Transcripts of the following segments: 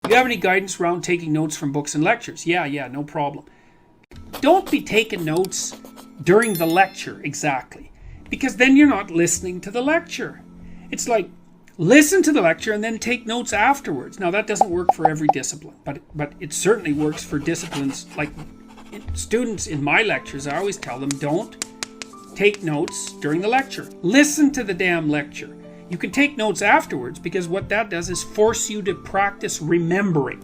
Do you have any guidance around taking notes from books and lectures? Yeah, no problem. Don't be taking notes during the lecture, exactly. Because then you're not listening to the lecture. It's like, listen to the lecture and then take notes afterwards. Now, that doesn't work for every discipline, but it certainly works for disciplines like students in my lectures. I always tell them, don't take notes during the lecture. Listen to the damn lecture. You can take notes afterwards because what that does is force you to practice remembering.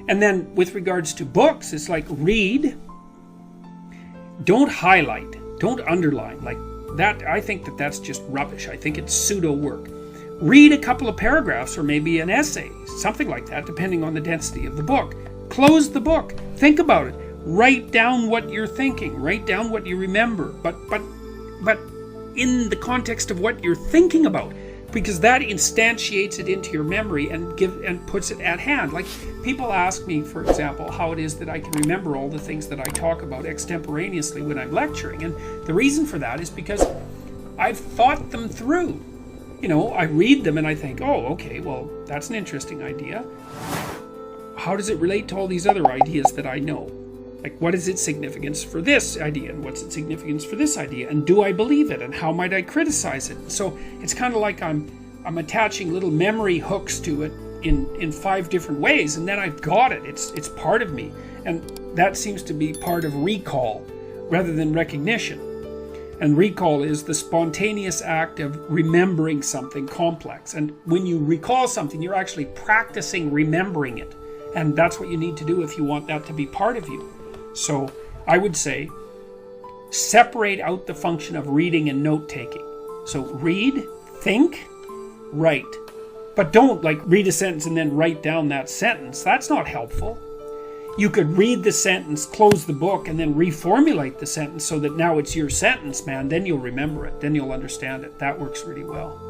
And then with regards to books, it's like read, don't highlight, don't underline. Like that, I think that that's just rubbish. I think it's pseudo work. Read a couple of paragraphs or maybe an essay, something like that, depending on the density of the book. Close the book. Think about it. Write down what you're thinking. Write down what you remember. But in the context of what you're thinking about, because that instantiates it into your memory and puts it at hand. Like people ask me, for example, how it is that I can remember all the things that I talk about extemporaneously when I'm lecturing. And the reason for that is because I've thought them through. You know, I read them and I think, oh, okay, well, that's an interesting idea. How does it relate to all these other ideas that I know? Like, what is its significance for this idea? And what's its significance for this idea? And do I believe it? And how might I criticize it? So it's kind of like I'm attaching little memory hooks to it in 5 different ways. And then I've got it. It's part of me. And that seems to be part of recall rather than recognition. And recall is the spontaneous act of remembering something complex. And when you recall something, you're actually practicing remembering it. And that's what you need to do if you want that to be part of you. So I would say separate out the function of reading and note-taking. So read, think, write. But don't like read a sentence and then write down that sentence. That's not helpful. You could read the sentence, close the book, and then reformulate the sentence so that now it's your sentence, man. Then you'll remember it. Then you'll understand it. That works really well.